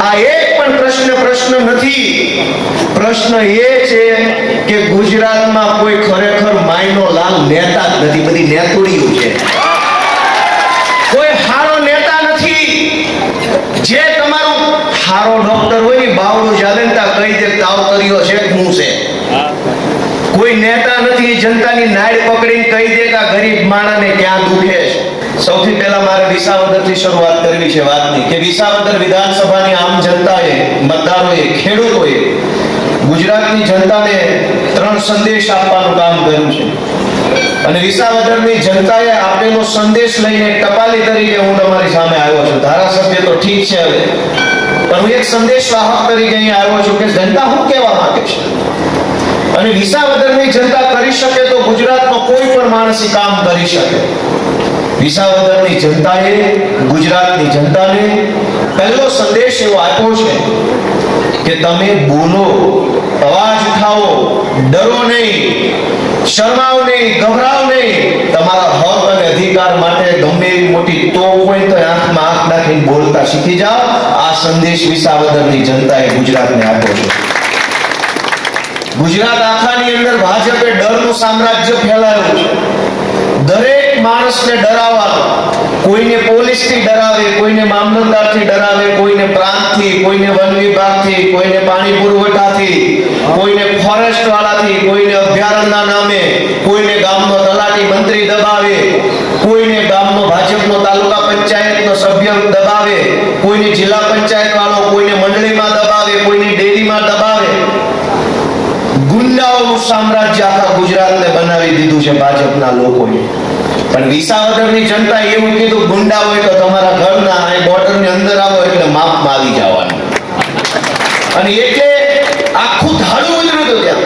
આ એક પણ પ્રશ્ન નથી. પ્રશ્ન એ છે કે ગુજરાતમાં કોઈ ખરેખર માયનો લાલ નેતા જ નથી, બધી નેતુડીઓ છે. કોઈ હારો નેતા નથી. જે તમારો હારો ડોક્ટર હોય ને બાવડું ચાલતા કહી દે તાવ કર્યો છે હું છે. કોઈ નેતા નથી જનતાની નાડ પકડીને કહી દે કે ગરીબ માણસને ક્યાં દુખે છે. સૌથી પહેલા મારે વિસાવદરથી શરૂઆત કરવી છે વાતની કે વિસાવદર વિધાનસભાની આમ જનતાએ, મતદારોએ, ખેડૂતોએ ગુજરાતની જનતાને 3 સંદેશ આપવાનું કામ કર્યું છે. અને વિસાવદરની જનતાએ આપેલો સંદેશ લઈને ટપાલી તરીકે હું તમારી સામે આવ્યો છું. ધારાસભ્ય તો ઠીક છે હવે, પણ હું એક સંદેશ વાહક તરીકે અહીંયા આવ્યો છું કે જનતા શું કહેવા માંગે છે. અને વિસાવદરની જનતા કરી શકે તો ગુજરાતનો કોઈ પણ માણસ કામ કરી શકે. વિસાવદરની જનતાએ ગુજરાતની જનતાને પહેલો સંદેશ એવો આપ્યો છે કે તમે બોલો, અવાજ ઉઠાવો, ડરો નહીં, શરમાઓ નહીં, ગભરાઓ નહીં. તમારા હક અને અધિકાર માટે ગમે એવી મોટી તોપ હોય તો આંખમાં આંખ નાખીને બોલતા શીખી જાઓ. આ સંદેશ વિસાવદરની જનતાએ ગુજરાતને આપ્યો છે. ગુજરાત આખાની અંદર ભાજપે ડરનું સામ્રાજ્ય ફેલાવ્યું છે. દરેક માણસને ડરાવવાનો, કોઈને પોલીસથી ડરાવે, કોઈને મામલતદારથી ડરાવે, કોઈને પ્રાંતથી, કોઈને વન વિભાગથી, કોઈને પાણી પુરવઠાથી, કોઈને ફોરેસ્ટ વાળાથી, કોઈને અભયારણ્યના નામે, કોઈને ગામનો તલાટી મંત્રી દબાવે, કોઈને ગામનો ભાજપનો તાલુકા પંચાયતનો સભ્ય દબાવે, કોઈને જિલ્લા પંચાયત વાળો, કોઈને મંડળીમાં દબાવે, કોઈને ડેરીમાં દબાવે. ગુંડાઓનું સામ્રાજ્ય આખા ગુજરાતને બનાવી દીધું છે ભાજપના લોકોએ. પણ વિસાવદરની જનતા એવું કીધું ગુંડા હોય તો તમારા ઘરના આ બોર્ડરની અંદર આવો એટલે માપમાં આવી જવાનું. અને એટલે આખું ધાડું ઉતર્યું હતું ત્યાં.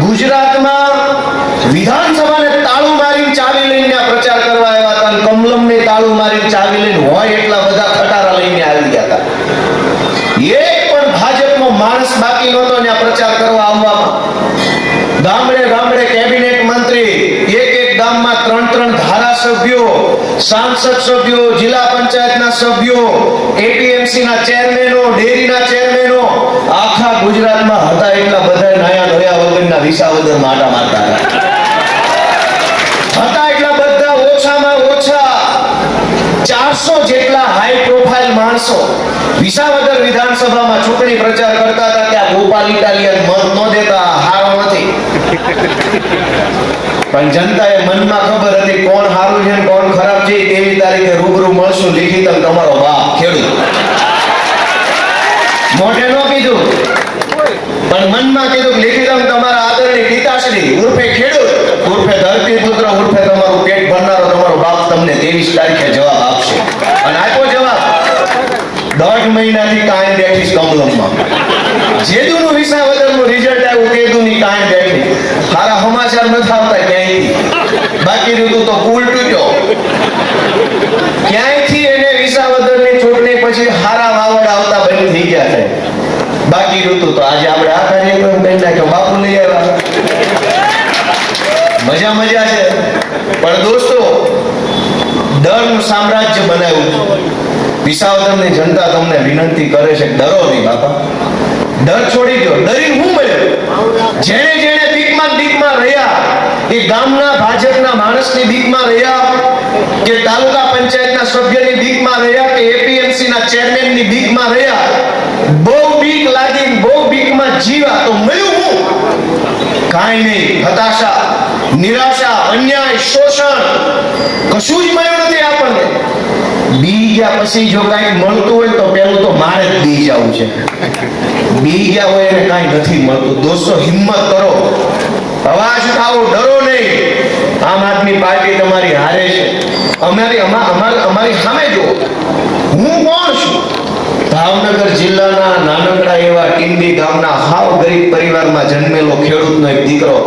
ગુજરાતમાં વિધાનસભાને તાળું મારીને ચાવી લઈને પ્રચાર કરવા આવ્યા હતા અને કમલમને તાળું મારીને ચાવી લઈને હોય એટલા બધા ખટારા લઈને આવી ગયા હતા. એક પણ ભાજપનો માણસ બાકી નહોતો ત્યાં પ્રચાર કરવા આવવામાં. ગામડે ગામડે કેબિનેટ મંત્રી, એક ગામમાં 3 ધારાસભ્યો, સાંસદ સભ્યો, જિલ્લા પંચાયતના સભ્યો, એપીએમસી ના ચેરમેનો, ડેરીના ચેરમેનો આખા ગુજરાતમાં હતા. એટલા બધા નાયા ધોયા વગરના વિસાવદર માટા મારતા હતા. એટલા બધા ઓછામાં ઓછા 400 જેટલા હાઈ પ્રોફાઇલ માણસો વિસાવદર વિધાનસભામાં ચૂંટણી પ્રચાર કરતા હતા કે આ ગોપાલ ઇટાલિયન મત ન દેતા હારો નથી. પણ જનતાએ મનમાં ખબર હતી કોણ હારું છે કોણ ખરાબ છે. તેવી તારીખે રૂબરૂ મળશું લીખી તમ તમારો બાપ ખેડૂત. મોઢે ન કીધું પણ મનમાં કીધું લીખી તમ તમારા આદરણી પિતાશ્રી ઉર્ફે ખેડૂત, ઉર્ફે ધરતીપુત્ર, ઉર્ફે તમારું પેટ ભરનારો તમારો બાપ તમને 23 તારીખે જવાબ આપશે. અને આપ્યો જવાબ. 1.5 મહિનાથી કાંઈ બેઠીશ કમલમમાં. જેદુનું વિસાવદરનું રિઝલ્ટ આવ્યું તેદુની કાંઈ બેઠી. સારા સમાચાર નથી આવતા ક્યાંયથી. બાકી રહ્યું તો પુલ તૂટ્યો. ક્યાંયથી એને વિસાવદરની ચૂંટણી પછી હારા વાવડ આવતા બંધ થઈ ગયા છે. બાકી રહ્યું તો આજે આપણે આ કાર્યક્રમ કરી નાખ્યો, બાપુ લઈ આવ્યા. મજા છે. પણ દોસ્તો ડરનું સામ્રાજ્ય બનાવ્યું. વિસાવદરની જનતા તમને વિનંતી કરે છે ડરો નહીં બાપા. ડર છોડી દો. ડરી હું મળ્યો. જેણે જેણે બીકમાં રહ્યા એ ગામના ભાજપના માણસની બીકમાં રહ્યા કે તાલુકા પંચાયતના સભ્યની બીકમાં રહ્યા કે એપીએમસી ના ચેરમેનની બીકમાં રહ્યા. બહુ બીક લાગી, બહુ બીકમાં જીવા તો મળ્યું હું કાંઈ નહીં. હતાશા, નિરાશા, અન્યાય, શોષણ કશું જ મળ્યું નથી આપણને. બી ગયા પછી જો કાંઈ મળતું હોય તો પેલું તો મારે જ બી જવું છે. બી ગયા હોય એને કાંઈ નથી મળતું. દોસ્તો હિંમત કરો, અવાજ ઉઠાવો, ડરો નહીં. આમ આદમી પાર્ટી તમારી હારે છે. અમારી સામે જો હું કોણ છું. ભાવનગર જિલ્લાના નાનકડા એવા ટીંબી ગામના હાવ ગરીબ પરિવારમાં જન્મેલો ખેડૂતનો એક દીકરો.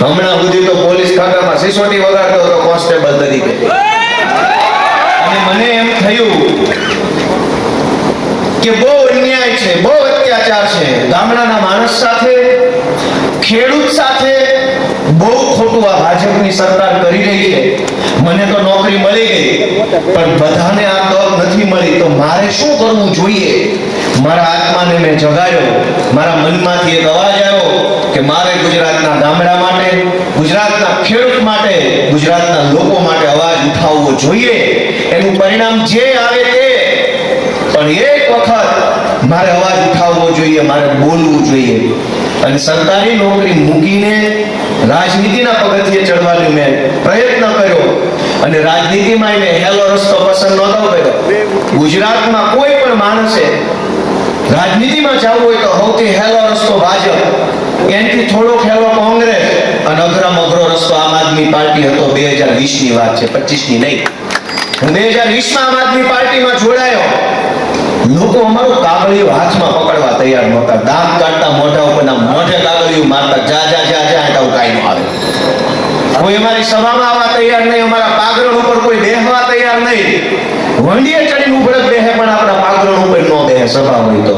હમણાં સુધી તો પોલીસ ખાતામાં સિસોટી વગાડતો હતો કોન્સ્ટેબલ તરીકે. અને મને એમ થયું કે બહુ અન્યાય છે, બહુ અત્યાચાર છે. ગામડાના માણસ સાથે, ખેડૂત સાથે બહુ ખોટું આ ભાજપની સરકાર કરી રહી છે. મને તો નોકરી મળી ગઈ પણ બધાને આ તક નથી મળી. તો મારે શું કરવું જોઈએ મારા આત્માને મેં જગાડ્યો, મારા મનમાંથી એક અવાજ આવ્યો કે મારે ગુજરાતના ગામડા માટે, ગુજરાતના ખેડૂત માટે, ગુજરાતના લોકો માટે અવાજ ઉઠાવવો જોઈએ. એનું પરિણામ જે આવે તે, પણ એક વખત મારે અવાજ ઉઠાવવો જોઈએ, મારે બોલવું જોઈએ. અને સરકારી નોકરી મૂકીને રાજનીતિના પગથિયે ચડવાનો મેં પ્રયત્ન કર્યો. અને રાજનીતિમાં મેં હેલો રસ્તો પસંદ નહોતો કર્યો. ગુજરાતમાં કોઈ પણ માણસે રાજનીતિમાં જવું હોય તો સૌથી હેલો રસ્તો ભાજપ, એનાથી થોડોક હેલો કોંગ્રેસ, અને અઘરામાં અઘરો રસ્તો આમ આદમી પાર્ટી હતો. 2020 ની વાત છે, 25 ની નહીં. હું 2020 માં આમ આદમી પાર્ટીમાં જોડાયો. લોકો અમારું કાગળિયું હાથમાં પકડવા તૈયાર નહોતા. દાંત કાઢતા મોઢા ઉપર, મોઢે કાગળિયું મારતા, જા જા જા જા, તો કાઈ ન આવે. કોઈ અમારી સભામાં આવવા તૈયાર નહીં, અમારા પાગરણ ઉપર કોઈ બેહવા તૈયાર નહીં. વંડીએ ચડીને ઉભરત બેહે, પણ આપણા પાગરણ ઉપર ન બેહે. સભા હોય તો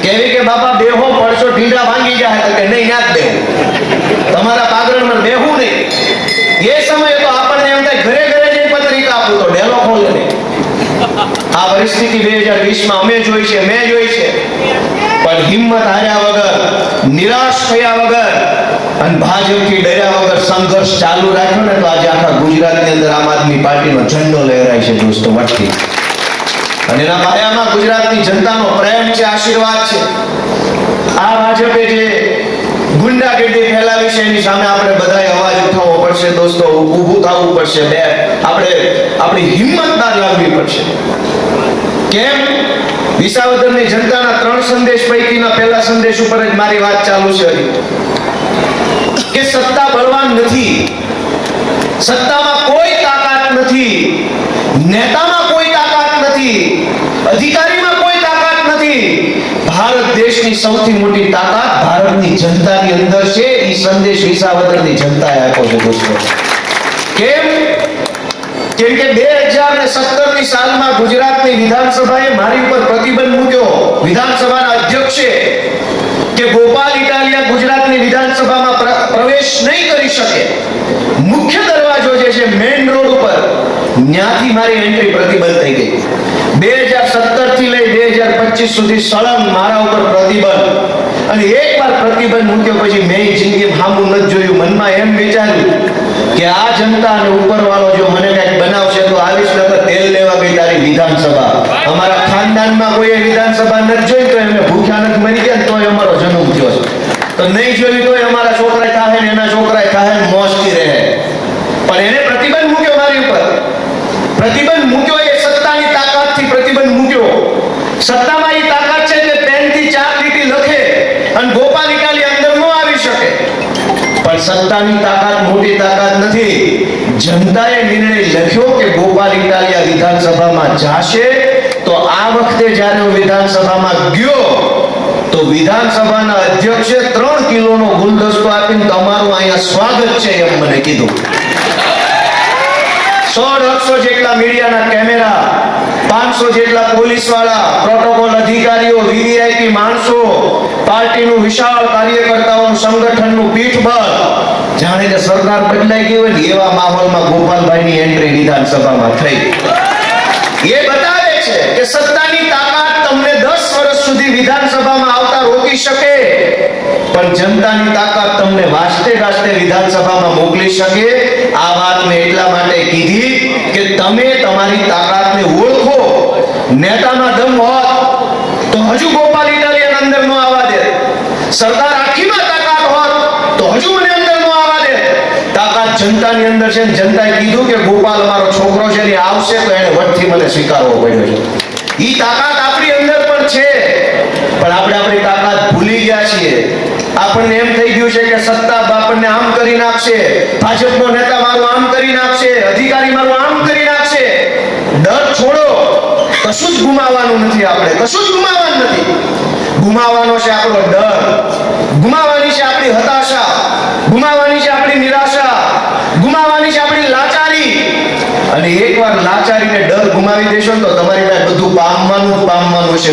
કેવી કે બાપા બેહો, પડશો ઢીંડા ભાંગી જાય, તો કે નહીં, ના જ બેહું, તમારા પાગરણમાં બેહવું નહીં. એ સમયે તો આપણને એમ થાય ઘરે ઘરે જઈને પત્રિકા આપું તો ડેલો ખોલે નહીં. આ પરિસ્થિતિ 2020 માં અમે જોઈ છે, મેં જોઈ છે. પણ હિંમત હાર્યા વગર, નિરાશ થયા વગર અને ભાજપથી ડર્યા વગર સંઘર્ષ ચાલુ રાખ્યો ને, તો આજે આખા ગુજરાતની અંદર આમ આદમી પાર્ટીનો ઝંડો લહેરાય છે દોસ્તો, વટથી. અને એના પાયામાં ગુજરાતની જનતાનો પ્રેમ છે, આશીર્વાદ છે. આ ભાજપે જે ગુંડાગીરી ફેલાવી છે, એની સામે આપણે બધાએ અવાજ ઉઠાવવો પડશે દોસ્તો, ઊભું થવું પડશે. આપણે આપણી હિંમતદાર લાવવી પડશે. કેમ? વિસાવદરની જનતાના 3 સંદેશ પૈકીના પહેલા સંદેશ ઉપર જ મારી વાત ચાલુ છે. કે સત્તા બળવાન નથી, સત્તામાં કોઈ તાકાત નથી, નેતામાં કોઈ તાકાત નથી, અધિકારીમાં કોઈ તાકાત નથી. ભારત દેશની સૌથી મોટી તાકાત ભારતની જનતાની અંદર છે. એ સંદેશ વિસાવદરની જનતાએ આપ્યો છે દોસ્તો. કેમ? કેમ કે 2017 ની સાલમાં ગુજરાતની વિધાનસભાએ મારી ઉપર પ્રતિબંધ મૂક્યો, વિધાનસભાના અધ્યક્ષે, કે ગોપાલ ઇટાલિયા ગુજરાતની વિધાનસભામાં પ્રવેશ નહીં કરી શકે. મુખ્ય દરવાજો જે છે મેઇન રોડ ઉપર, ત્યાંથી મારી એન્ટ્રી પ્રતિબંધ થઈ ગઈ. 2017 થી લઈ 2025 સુધી સળંગ મારા ઉપર પ્રતિબંધ. અને એકવાર પ્રતિબંધ મૂક્યો પછી મેં જિંદગી સામું નથી જોયું. મનમાં એમ વિચાર્યું કે આ જનતા અને ઉપરવાળો જો મને કંઈક બનાવશે તો આવીશ, નકર તેલ લેવા ગઈ તારી વિધાનસભા. અમારા ખાનદાનમાં કોઈ વિધાનસભા નથી જોઈ, તો એમને ભૂખ્યા નથી મરી ગયા, તોય અમારો જન્મ થયો છે. તો નહીં જોયું તોય અમારા છોકરા થાય ને એના છોકરા થાય ને મોજથી રહે. પણ એને પ્રતિબંધ મૂક્યો મારી ઉપર. પ્રતિબંધ મૂક્યો એ સત્તાની તાકાતથી પ્રતિબંધ મૂક્યો. સત્તામાં એ તાકાત છે કે પેનથી 4 લીટી લખે અને ગોપાલ ઇટાલિયા અંદર ન આવી શકે. પણ સત્તાની તાકાત મોટી તાકાત નથી. જનતાએ નિર્ણય લખ્યો કે ગોપાલ ઇટાલિયા વિધાનસભામાં જાશે. તો આ વખતે જ્યારે હું વિધાનસભામાં ગયો તો વિધાનસભાના અધ્યક્ષે 3 કિલોનો ગુલદસ્તો આપીને તમારું અહીંયા સ્વાગત છે એમ મને કીધું. 100-150 જેટલા મીડિયાના કેમેરા, 500 જેટલા પોલીસ વાળા, પ્રોટોકોલ અધિકારીઓ, વીવીઆઈપી માણસો, પાર્ટીનું વિશાળ કાર્યકર્તાઓનું સંગઠનનું પીઠબળ, જાણે કે સરકાર બદલાઈ ગઈ હોય ને એવા માહોલમાં ગોપાલભાઈની એન્ટ્રી વિધાનસભામાં થઈ. એ બતાવે છે કે સત્તાની તાકાત તમને 10 વર્ષ સુધી વિધાનસભામાં આવતા રોકી શકે, પણ જનતાની તાકાત તમને વાસ્તે ગાસ્તે વિધાનસભામાં મોકલી શકે. આ વાત મેં એટલા માટે કીધી કે તમે તમારી તાકાતને ઓળખો. નેતામાં દમ હોત તો હજુ ગોપાલ ઇટાલિયન અંદર નો આવવા દે. સરકાર આખીમાં તાકાત હોત તો હજુ મને અંદર નો આવવા દે. તાકાત જનતાની અંદર છે. જનતાએ કીધું કે ગોપાલ મારો છોકરો છે ને આવશે, તો એને વટથી મને સ્વીકારવો પડ્યો છે. ઈ તાકાત આપણી અંદર પણ છે, પણ આપણે આપણી તાકાત ભૂલી ગયા છીએ. આપણને એમ થઈ ગયું છે કે સત્તા આપણને આમ કરી નાખશે, ભાજપનો નેતા મારું આમ કરી નાખશે, અધિકારી મારું આમ કરી નાખશે. ડર છોડો. કશું જ ગુમાવવાનું નથી. આપણે કશું જ ગુમાવવાનું નથી. ગુમાવવાનો છે આપણો ડર, ગુમાવવાની છે આપણી હતાશા, ગુમાવવાની છે આપણી નિરાશા, ગુમાવવાની છે આપણી લાચારી. અને એકવાર લાચારીને ડર ગુમાવી દેશો તો તમારી પાસે બધું પામવાનું છે,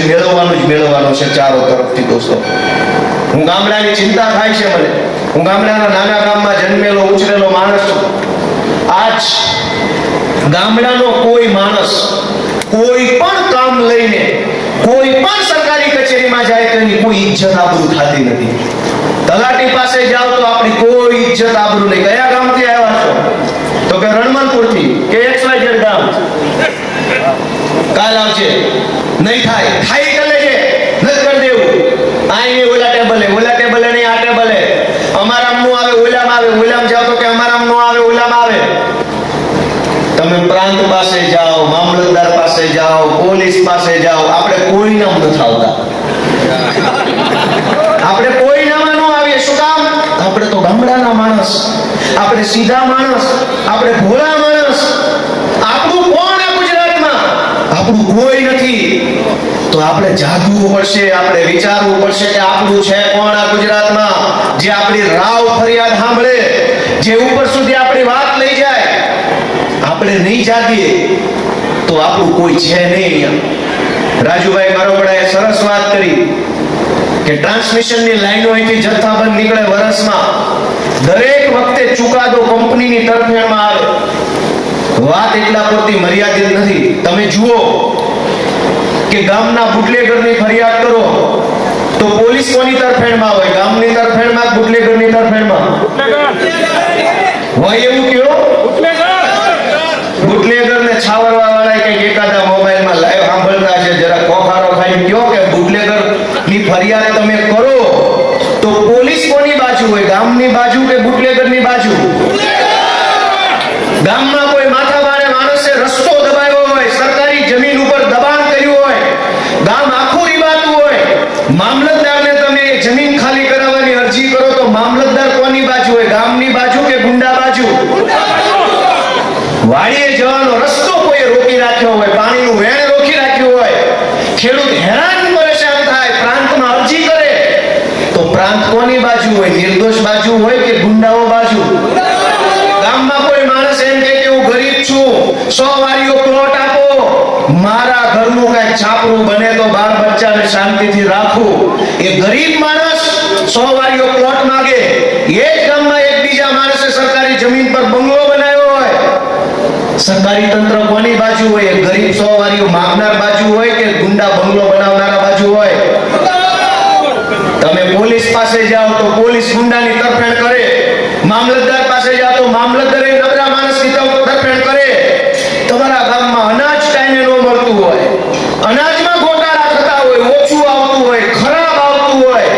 મેળવવાનું છે ચારો તરફથી દોસ્તો. હું ગામડાની ચિંતા થાય છે મને. હું ગામડાના નાના ગામમાં જન્મેલો ઉછરેલો માણસ છું. આજ ગામડાનો કોઈ માણસ કોઈ પણ કામ લઈને, કોઈ પણ સરકારી તલાટીમાં જાય તો એની કોઈ ઇજ્જત આબરૂ થતી નથી. તલાટી પાસે જાઓ તો આપણી કોઈ ઇજ્જત આબરૂ નહીં. કયા ગામથી આવ્યા છો? તો કે રણમલપુરથી કે XYZ ગામ. કાલ આવશે. નહીં થાય. થાય કરી લેજે. નથી કરી દેવું. આઈને ઓલા ટેબલે નહીં, આ ટેબલે. અમારામ નું આવે, ઓલામ આવે. ઓલામ જાઓ તો કે અમારામ નું આવે, ઓલામ આવે. તમે પ્રાંત પાસે જાઓ, મામલતદાર પાસે જાઓ, પોલીસ પાસે જાઓ, આપણે કોઈ નામ નથી આવતા. આપણે કોઈ નામ ન આવીએ. શું કામ? આપણે તો ગામડાના માણસ, આપણે સીધા માણસ, આપણે ભોળા માણસ. આપણું કોણ આ ગુજરાતમાં? આપણું કોઈ નથી. તો આપણે જાગવું પડશે, આપણે વિચારવું પડશે કે આપણું છે કોણ આ ગુજરાતમાં, જે આપણી રાવ ફરિયાદ સાંભળે, જે ઉપર સુધી આપણી વાત લઈ જાય. આપણે નહીં જાગીએ તો આપણું કોઈ છે નહીં. રાજુભાઈ મારોગડાએ સરસ વાત કરી કે ટ્રાન્સમિશનની લાઈનો અહીંથી જથ્થાબંધ નીકળે વર્ષમાં. દરેક વખતે ચુકાદો કંપનીની તરફેણમાં આવે. વાત એટલા પૂરતી મર્યાદિત નથી. તમે જુઓ કે ગામના બુટલેગરની ફરિયાદ કરો તો પોલીસ કોની તરફેણમાં હોય? ગામની તરફેણમાં, બુટલેગરની તરફેણમાં હોય. એવું કયો બુટલેગર ને છાવરવા વાળા કઈક એકાદા મોબાઈલમાં લાઈવ સાંભળતા છે, જરા કોખારો ખાઈ કયો કે બુટલેગર ની ફરિયાદ તમે કરો તો પોલીસ કોની બાજુ હોય? ગામની બાજુ કે બુટલેગરની બાજુ? ગામમાં કોઈ માથાભારે માણસે રસ્તો દબાવ્યો હોય, સરકારી જમીન ઉપર દબાણ કર્યું હોય, ગામ આખું રીબાતું હોય, મામલતદારને તમે જમીન ખાલી કરાવવાની અરજી કરો તો મામલતદાર કોની બાજુ હોય? ગામની બાજુ કે ગુંડા બાજુ? વાડીએ જવાનો રસ્તો કોઈ રોકી રાખ્યો હોય, પાણીનું વેણ રોકી રાખ્યું હોય, ખેડૂત હેરાન પરેશાન થાય, પ્રાંતમાં અરજી કરે તો પ્રાંત કોની બાજુ હોય? નિર્દોષ બાજુ હોય કે ગુંડાઓ બાજુ? ગામમાં કોઈ માણસ એમ કહે કે હું ગરીબ છું, 100 વારીઓ પ્લોટ આપો, મારા ઘરનું કઈ છાપરું બને તો બાળ બચ્ચાને શાંતિથી રાખું. એ ગરીબ માણસ 100 વારીઓ પ્લોટ માંગે. એ જ ગામમાં એક બીજા માણસે સરકારી જમીન પર બંગલો બનાવ્યો હોય. સરકારી તંત્ર કોની બાજુ હોય? ગરીબ 100 વારીઓ માંગનાર બાજુ હોય કે ગુંડા બંગલો બનાવનારા બાજુ હોય? તમે પોલીસ પાસે જાઓ તો પોલીસ ગુંડાની તરફેણ કરે, મામલતદાર પાસે જાઓ તો મામલતદાર નબળા માણસની તરફેણ કરે. તમારા ગામમાં અનાજ ટાઈમે ન મળતું હોય, અનાજમાં ગોટાળા થતા હોય, ઓછું આવતું હોય, ખરાબ આવતું હોય,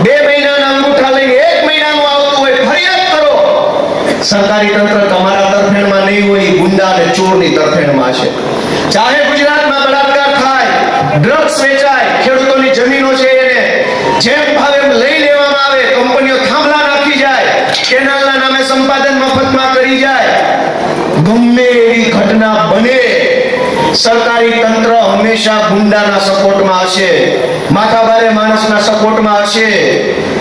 2 મહિનાના અંગૂઠા લઈને 1 મહિનાનું આવતું હોય, ફરિયાદ કરો. સરકારી તંત્ર તમારા તરફેણમાં નહીં હોય, ગુંડા અને ચોરની તરફેણમાં છે. ચાહે ગુજરાતમાં બળાત્કાર થાય, ડ્રગ્સ વેચાય, ખેડૂતોની જમીનો છે એને જેમ ભાવે લઈ લેવામાં આવે, કંપનીઓ થાંભલા નાખી જાય, કેનાલના નામે સંપાદન મફતમાં કરી જાય, ગમે એવી ઘટના બને, સરકારી તંત્ર હંમેશા ગુંડાના સપોર્ટમાં હશે, માથાભારે માણસના સપોર્ટમાં હશે,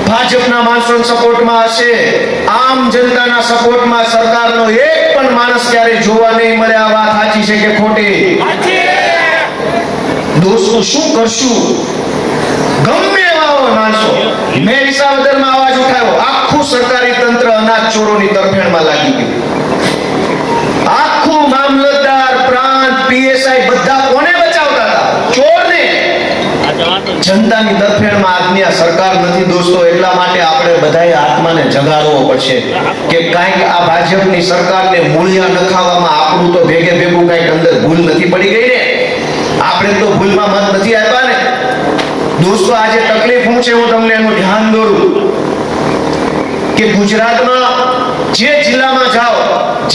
ભાજપના માણસોના સપોર્ટમાં હશે, આમ જનતાના સપોર્ટમાં સરકારનો એક પણ માણસ ક્યારે જોવા નહીં મળે. આ વાત સાચી છે કે ખોટી? દોસ્તો શું કરશું? ગમે એવા માણસો, મેં વિસાવદરમાં અવાજ ઉઠાવ્યો, આખું સરકારી તંત્ર અનાજ ચોરોની તરફેણમાં લાગી ગયું. આખું મામલતદાર, પ્રાંત, પીએસઆઈ બધા કોને બચાવતા હતા? ચોરને. જનતાની તરફેણમાં આજની આ સરકાર નથી દોસ્તો. એટલા માટે આપણે બધાએ આત્માને જગાડવો પડશે કે કાંઈક આ ભાજપની સરકારને મૂળિયા નખાવામાં આપણું તો ભેગે ભેગું કાંઈક અંદર ભૂલ નથી પડી ગઈ ને? આપણે તો ભૂલમાં મત નથી આપ્યા ને દોસ્તો. આજે તકલીફ શું છે હું તમને એનું ધ્યાન દોરું કે ગુજરાતમાં જે જિલ્લામાં જાઓ,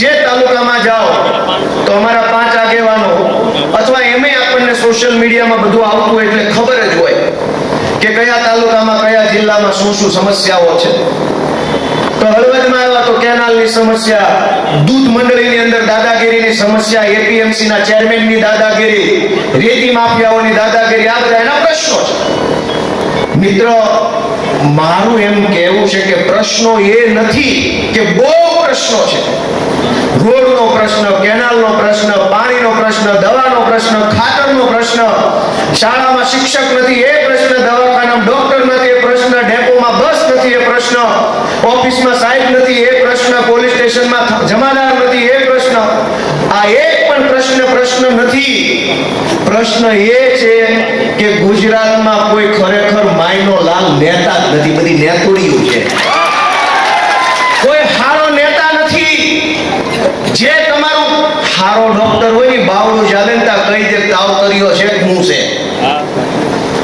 જે તાલુકામાં જાઓ તો અમારા 5 આગેવાનો અથવા એમે આપણને સોશિયલ મીડિયામાં બધું આવતું એટલે ખબર જ હોય કે કયા તાલુકામાં, કયા જિલ્લામાં શું શું સમસ્યાઓ છે. તો હળવદમાં આવ્યા તો કેનાલની સમસ્યા, દૂધ મંડળીની અંદર દાદાગીરીની સમસ્યા, એપીએમસી ના ચેરમેનની દાદાગીરી, રેતી માફિયાઓની દાદાગીરી, આ બધા એના પ્રશ્નો છે. મિત્રો, મારું એમ કહેવું છે કે પ્રશ્નો એ નથી કે બહુ પ્રશ્નો છે. રોડનો પ્રશ્ન, કેનાલનો પ્રશ્ન, પાણીનો પ્રશ્ન, દવાનો પ્રશ્ન, ખાતરનો પ્રશ્ન, શાળામાં શિક્ષક નથી એ પ્રશ્ન, દવાખાનામાં ડોક્ટર નથી એ પ્રશ્ન, ડેપોમાં બસ નથી એ પ્રશ્ન, ઓફિસમાં સાહેબ નથી એ પ્રશ્ન, પોલીસ સ્ટેશનમાં જમાદાર નથી એ પ્રશ્ન. આ એક પણ પ્રશ્ન નથી. પ્રશ્ન એ છે કે ગુજરાતમાં કોઈ ખરેખર જ નથી, બધી નેતોડીઓ છે. કોઈ હારો નેતા નથી. જે તમારો હારો ડોક્ટર હોય ને બાવડું જાગનતા કહી દે તાવ કર્યો છે હું છે.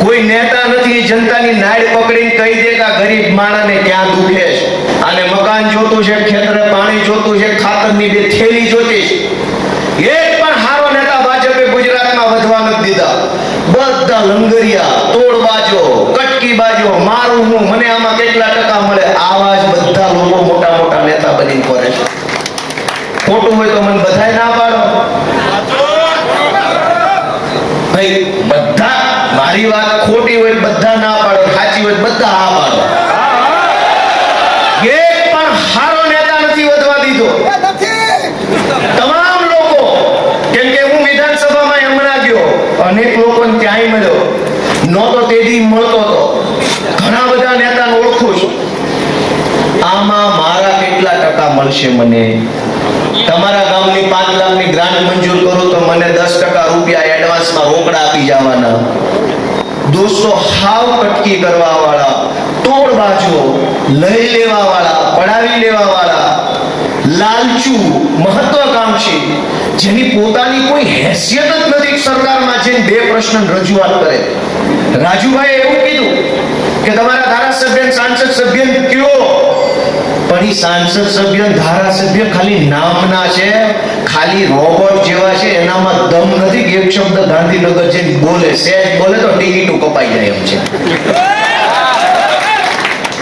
કોઈ નેતા નથી જનતાની નાડ પકડીને કહી દે કે ગરીબ માણસને ક્યાં દુખે છે, આને મકાન જોતું છે, ખેતરે પાણી જોતું છે, ખાતરની 2 થેલી જોતી છે. એક પણ હારો નેતા ભાજપે ગુજરાતમાં વધવા નથી દીધા. બધા લંગરિયા, તોડબાજો, કટકીબાજો, મારું હું, મને આમાં કેટલા ટકા મળે, આવા જ બધા લોકો મોટા મોટા નેતા બનીને ફરે છે. ખોટું હોય તો મને બધાય ના પાડો ભાઈ. બધા મારી વાત ખોટી હોય બધા ના પાડો, સાચી હોય બધા હા પાડો. એક પણ હારો નેતા નથી વધવા દીધો. તમામ લોકો, કેમ કે હું વિધાનસભામાં હમણાં ગયો, અનેક લોકોને ત્યાંય મળ્યો, નહોતો તેથી મળતો હતો. ઘણા બધા નેતાને ઓળખું છું. આમાં મારા કેટલા ટકા મળશે મને? તમારા ગામની 5 લાખની ગ્રાન્ટ મંજૂર કરો તો મને 10% રૂપિયા એડવાન્સમાં રોકડા આપી જવાના. દોસ્તો, હાવ કટકી કરવા વાળા, તોડબાજો, લઈ લેવા વાળા, પડાવી લેવા વાળા, લાલચુ, મહત્વાકાંક્ષી, જેની પોતાની કોઈ હેસિયત જ નથી સરકારમાં, જઈને 2 પ્રશ્ન રજૂઆત કરે. રાજુભાઈ એવું કીધું કે તમારા ધારાસભ્ય સાંસદ સભ્ય કયો, પણ એ સાંસદ સભ્ય ધારાસભ્ય ખાલી નામના છે, ખાલી રોબોટ જેવા છે, એનામાં દમ નથી કે એક શબ્દ ગાંધીનગર જઈને બોલે, સહેજ બોલે તો ટિકિટો કપાઈ જાય એમ છે.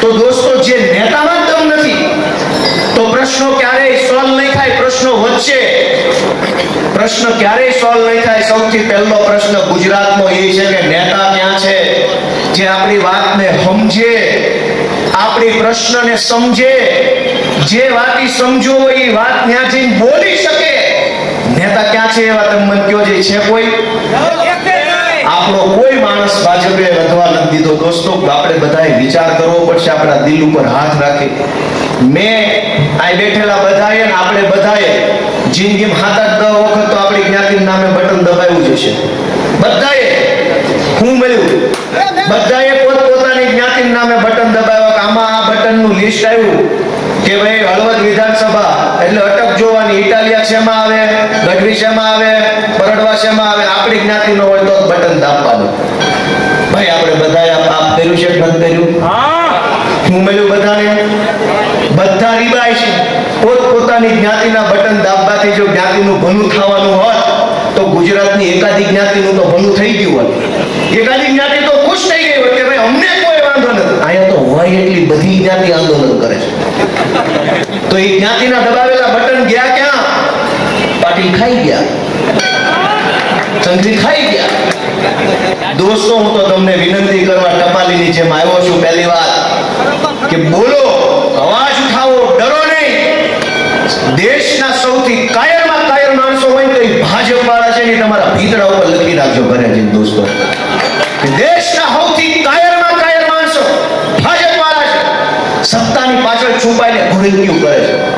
તો દોસ્તો, જે નેતામાં દમ નથી તો પ્રશ્નો ક્યારેય સોલ્વ નહીં થાય. પ્રશ્નો વચ્ચે પ્રશ્ન ક્યારેય સોલ્વ નહીં થાય. સૌથી પહેલો પ્રશ્ન ગુજરાતનો એ છે કે નેતા ક્યાં છે જે આપણી વાતને સમજે, આપણી પ્રશ્નને સમજે, જે વાત સમજો એ વાત ત્યાં જઈને બોલી શકે. નેતા ક્યાં છે એવા તમે મને કહો, જે છે કોઈ? આપણો કોઈ માણસ ભાજપે વધવા નથી દીધો. દોસ્તો, આપણે બધાએ વિચાર કરવો પડશે, આપણા દિલ ઉપર હાથ રાખી. મેં આ બેઠેલા બધાએ ને આપણે બધાએ જિંદગીમાં 7-10 વખત તો આપણી જ્ઞાતિના નામે બટન દબાવ્યું જ છે. બધાએ હું મળ્યું, બધાએ પોતપોતાની જ્ઞાતિના નામે બટન દબાવ્યા. આમાં આ બટનનું લિસ્ટ આવ્યું કે ભાઈ હળવદ વિધાનસભા એટલે અટક જોવાની, ઇટાલિયા શેમાં આવે, ગઢવી શેમાં આવે, પરડવા શેમાં આવે, આપણી જ્ઞાતિનો હોય તો બટન દાબવાનું. ભાઈ આપણે બધાએ આ પાપ કર્યું છે કે નથી કર્યું? હું મળ્યું બધાને, બધા રીબાય છે. પોતપોતાની જ્ઞાતિના બટન દાબવાથી જો જ્ઞાતિનું ભલું થવાનું હોત તો ગુજરાતની એકાદી જ્ઞાતિનું તો ભલું થઈ ગયું હોત. એકાદી જ્ઞાતિ તો ખુશ થઈ ગઈ હોત કે ભાઈ અમને કોઈ વાંધો નથી. અહીંયા તો હોય એટલી બધી જ્ઞાતિ આંદોલન કરે છે. તો એ જ્ઞાતિના દબાવેલા બટન ગયા ક્યાં? પાટીલ ખાઈ ગયા, સંઘરી ખાઈ ગયા. દોસ્તો, હું તો તમને વિનંતી કરવા ટપાલીની જેમ આવ્યો છું. પહેલી વાત કે બોલો, અવાજ ઉઠાવો, ડરો નહીં. દેશના સૌથી કાયરમાં કાયર માણસો હોય તો એ ભાજપ વાળા છે ને, તમારા ભીતરા ઉપર લખી રાખજો ઘરે જઈને. દોસ્તો, દેશના સૌથી કાયરમાં કાયર માણસો ભાજપ વાળા છે. સત્તાની પાછળ છુપાઈને ભૂરી કરે છે.